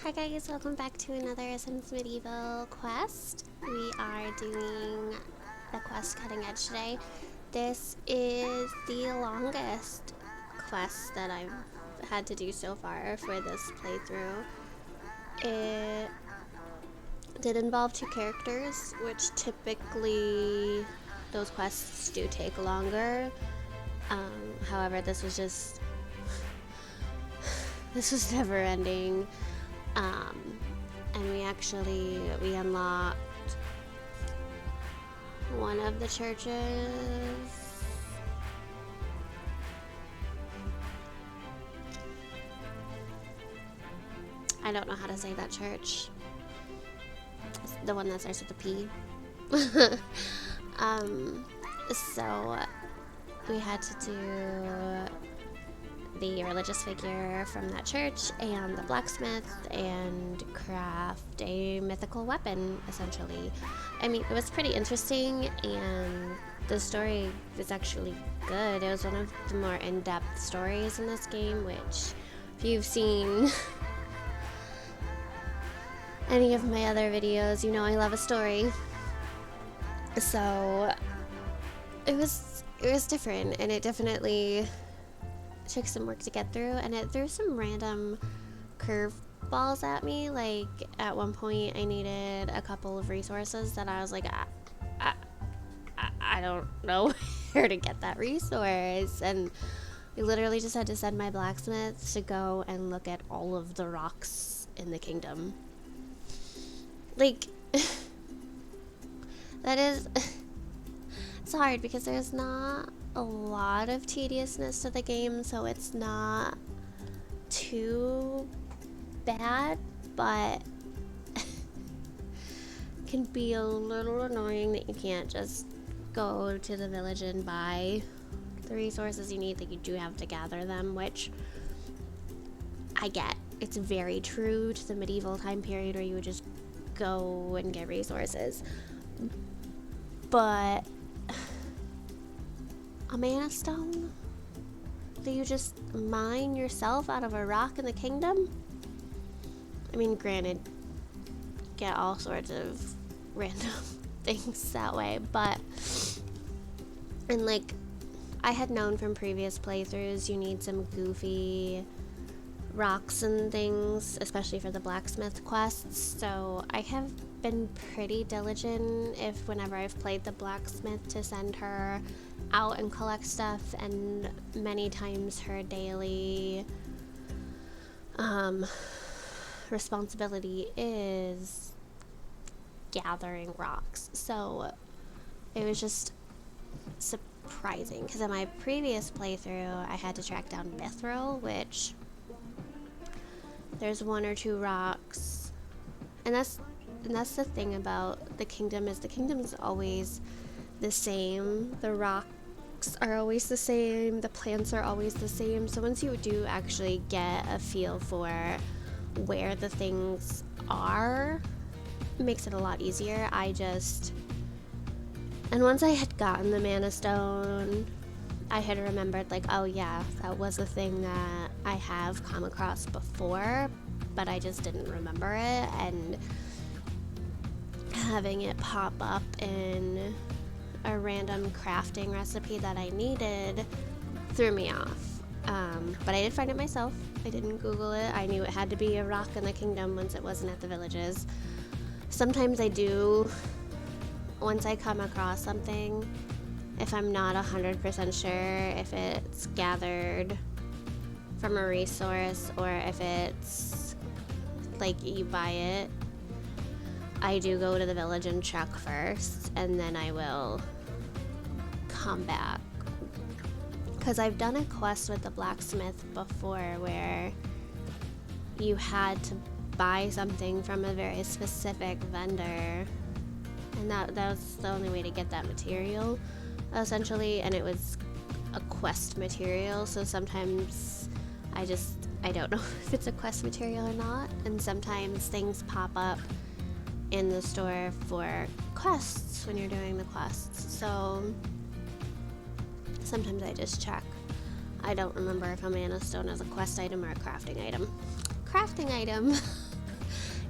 Hi guys, welcome back to another Sims Medieval quest. We are doing the quest Cutting Edge today. This is the longest quest that I've had to do so far for this playthrough. It did involve two characters, which typically those quests do take longer. However, this was never ending. And we unlocked one of the churches. I don't know how to say that church. It's the one that starts with a P. So we had to do the religious figure from that church and the blacksmith and craft a mythical weapon, essentially. I mean, it was pretty interesting and the story was actually good. It was one of the more in-depth stories in this game, which if you've seen any of my other videos, you know I love a story. So it was different, and it definitely took some work to get through, and it threw some random curveballs at me. Like at one point I needed a couple of resources that I was like, I don't know where to get that resource, and I literally just had to send my blacksmith to go and look at all of the rocks in the kingdom. Like that is it's hard because there's not a lot of tediousness to the game, so it's not too bad, but can be a little annoying that you can't just go to the village and buy the resources you need, that you do have to gather them, which I get. It's very true to the medieval time period where you would just go and get resources, but a mana stone? Do you just mine yourself out of a rock in the kingdom? I mean, granted, get all sorts of random things that way, but and like I had known from previous playthroughs, you need some goofy rocks and things, especially for the blacksmith quests, so I have been pretty diligent whenever I've played the blacksmith to send her out and collect stuff, and many times her daily responsibility is gathering rocks. So it was just surprising because in my previous playthrough I had to track down Mithril, which there's one or two rocks, and that's the thing about the kingdom, is the kingdom's always the same. The rocks are always the same, the plants are always the same, so once you do actually get a feel for where the things are, it makes it a lot easier. And once I had gotten the mana stone, I had remembered, like, oh yeah, that was a thing that I have come across before, but I just didn't remember it, and having it pop up in a random crafting recipe that I needed threw me off. But I did find it myself. I didn't Google it. I knew it had to be a rock in the kingdom once it wasn't at the villages. Sometimes I do, once I come across something, if I'm not 100% sure if it's gathered from a resource or if it's like you buy it, I do go to the village and check first, and then I will come back. Because I've done a quest with the blacksmith before where you had to buy something from a very specific vendor, and that was the only way to get that material, essentially, and it was a quest material, so sometimes I don't know if it's a quest material or not, and sometimes things pop up in the store for quests when you're doing the quests, so sometimes I just check. I don't remember if a mana stone is a quest item or a crafting item. Crafting item!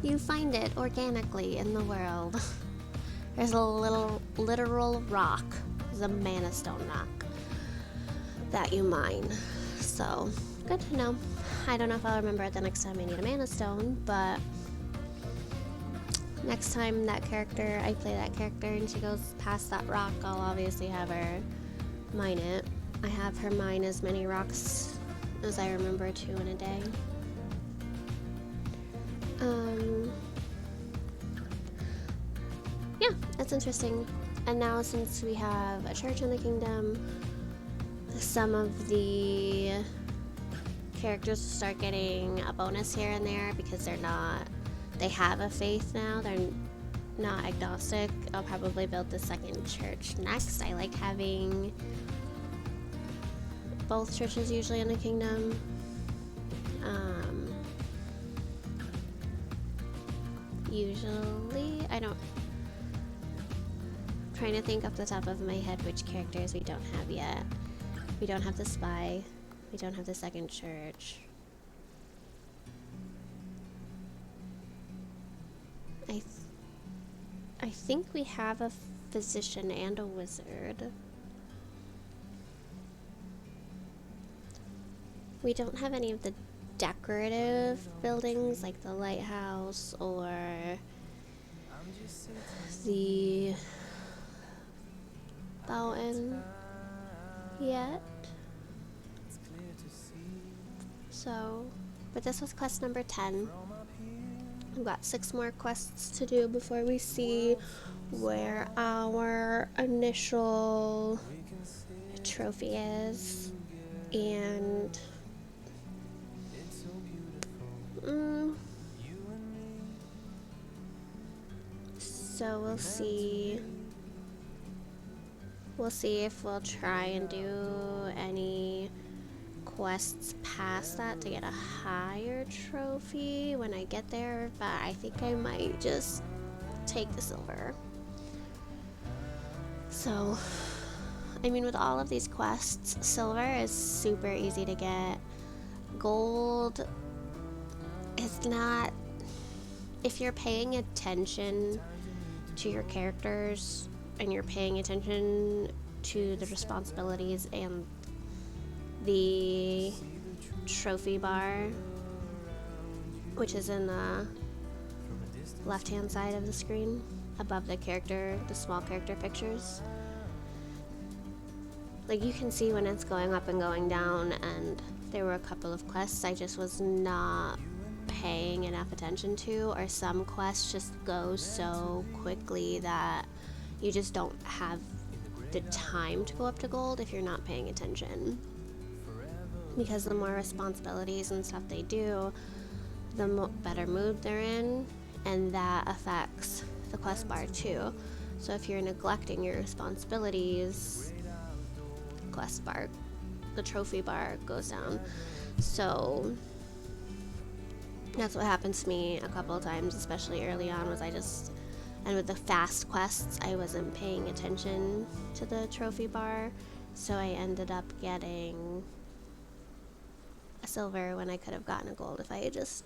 You find it organically in the world. There's a little literal rock, the Mana Stone rock, that you mine. So, good to know. I don't know if I'll remember it the next time I need a Mana Stone, but next time I play that character and she goes past that rock, I'll obviously have her mine it. I have her mine as many rocks as I remember to in a day. Yeah, that's interesting. And now since we have a church in the kingdom, some of the characters will start getting a bonus here and there because they have a faith now. They're not agnostic. I'll probably build the second church next. I like having both churches usually in the kingdom. Usually, trying to think off the top of my head which characters we don't have yet. We don't have the spy. We don't have the second church. I think we have a physician and a wizard. We don't have any of the decorative buildings like the lighthouse or the fountain yet. So, but this was quest number 10. We've got 6 more quests to do before we see where our initial trophy is. And so we'll see if we'll try and do any quests past that to get a higher trophy when I get there, but I think I might just take the silver. So, I mean, with all of these quests, silver is super easy to get. Gold is not. If you're paying attention to your characters and you're paying attention to the responsibilities and the trophy bar, which is in the left hand side of the screen above the small character pictures, like you can see when it's going up and going down. And there were a couple of quests I just was not paying enough attention to, or some quests just go so quickly that you just don't have the time to go up to gold if you're not paying attention. Because the more responsibilities and stuff they do, the better mood they're in, and that affects the quest bar too. So if you're neglecting your responsibilities, quest bar, the trophy bar goes down. So that's what happened to me a couple of times, especially early on, and with the fast quests, I wasn't paying attention to the trophy bar, so I ended up getting a silver when I could have gotten a gold if I had just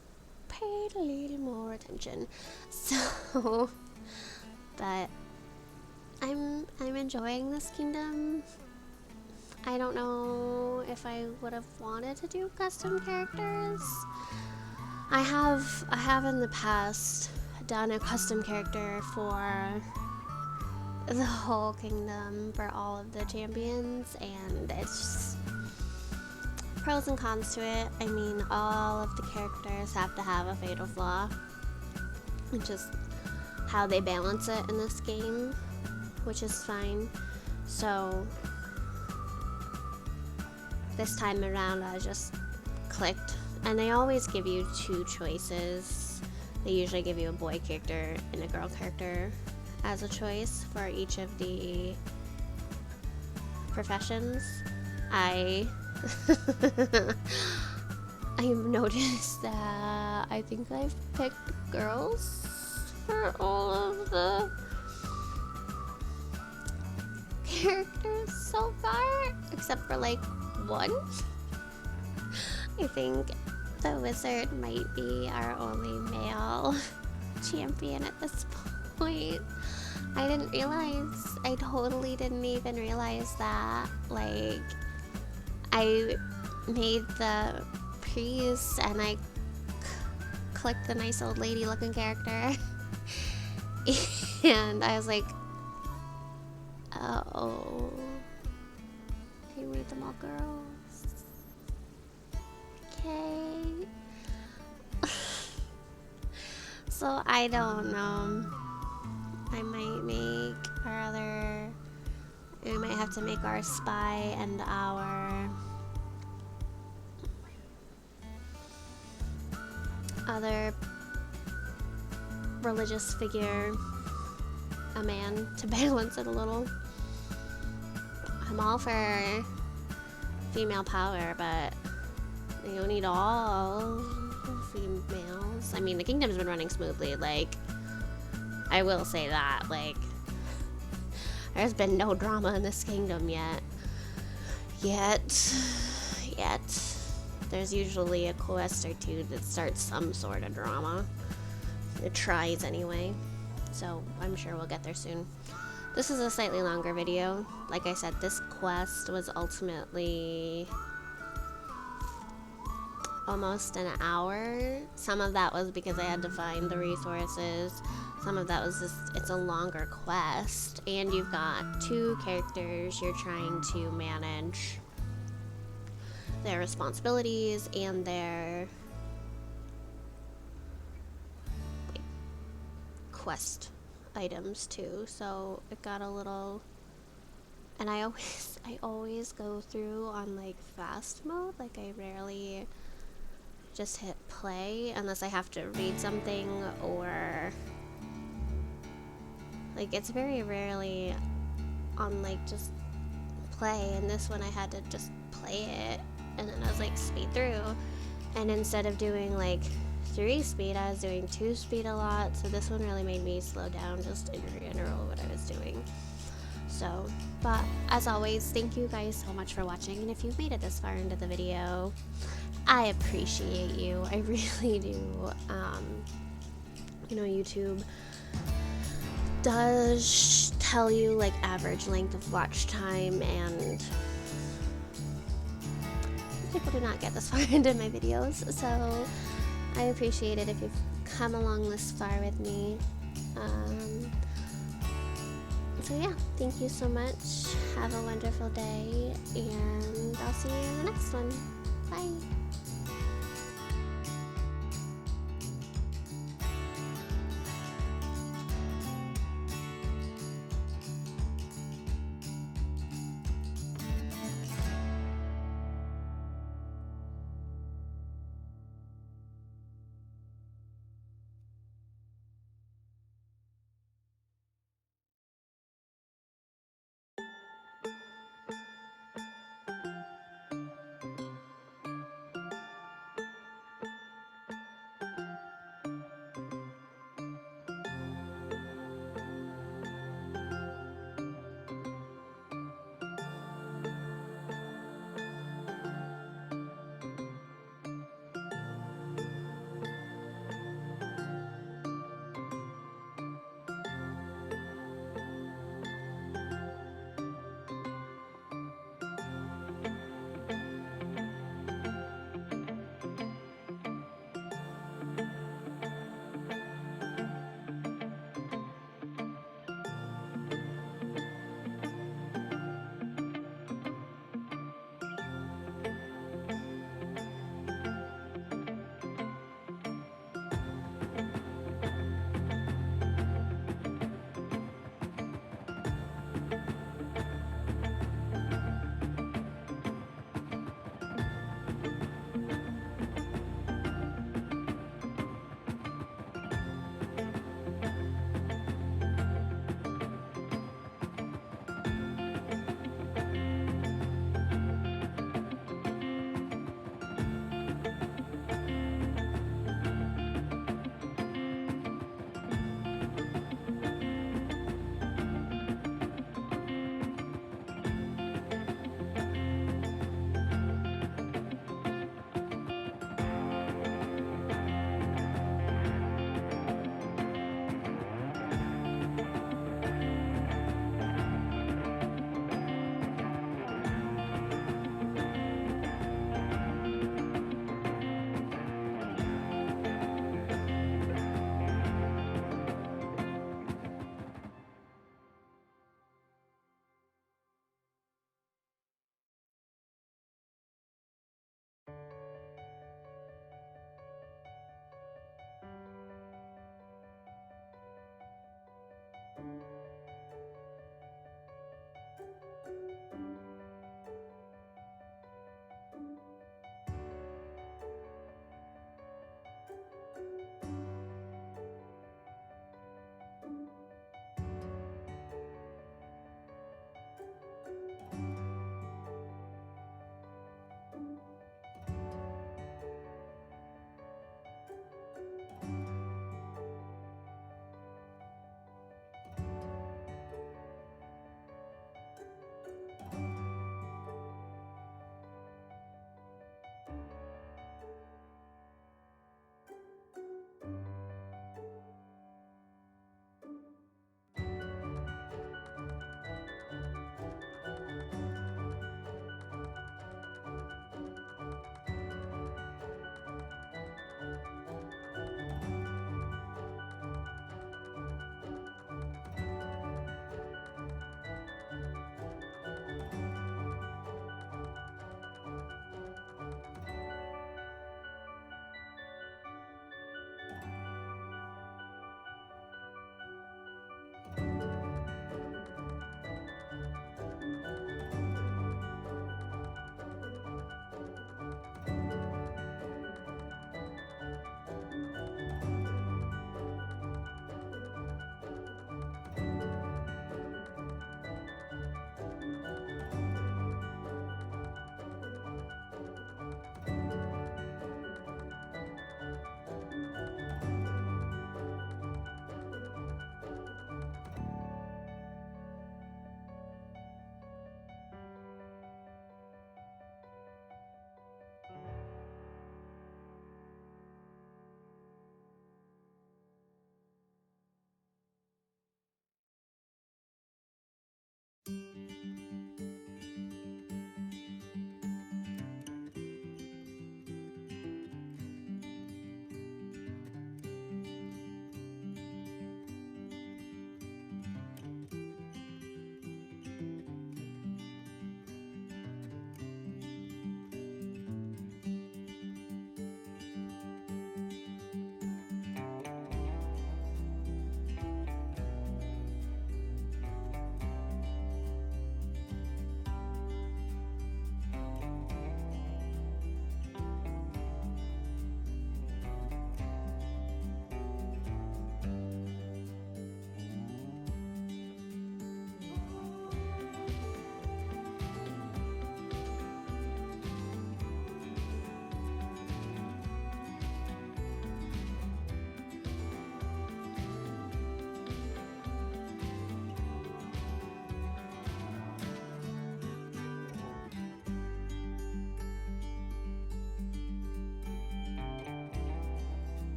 paid a little more attention. So, but I'm enjoying this kingdom. I don't know if I would have wanted to do custom characters. I have in the past done a custom character for the whole kingdom for all of the champions, and it's just pros and cons to it. I mean, all of the characters have to have a fatal flaw, which is how they balance it in this game, which is fine. So this time around I just clicked, and they always give you 2 choices. They usually give you a boy character and a girl character as a choice for each of the professions. I've noticed that I think I've picked girls for all of the characters so far, except for like 1. I think the wizard might be our only male champion at this point. I didn't realize, I totally didn't even realize that. Like, I made the priest and I clicked the nice old lady looking character. And I was like, oh, he made them all girls. Okay. So I don't know. I might make our other. We might have to make our spy and our other religious figure a man to balance it a little. I'm all for female power, but you don't need all females. I mean, the kingdom's been running smoothly. Like, I will say that. Like, there's been no drama in this kingdom yet. Yet. There's usually a quest or two that starts some sort of drama. It tries anyway. So I'm sure we'll get there soon. This is a slightly longer video. Like I said, this quest was ultimately almost an hour. Some of that was because I had to find the resources. Some of that was just, it's a longer quest. And you've got 2 characters you're trying to manage their responsibilities and their quest items too. So it got a little, and I always go through on like fast mode. Like, I rarely just hit play unless I have to read something, or like, it's very rarely on like just play. And this one I had to just play it, and then I was like speed through, and instead of doing like 3 speed, I was doing 2 speed a lot. So this one really made me slow down just in general what I was doing. So, but as always, thank you guys so much for watching, and if you've made it this far into the video, I appreciate you. I really do. You know, YouTube does tell you like average length of watch time, and people do not get this far into my videos, so I appreciate it if you've come along this far with me. So yeah, thank you so much. Have a wonderful day, and I'll see you in the next one. Bye.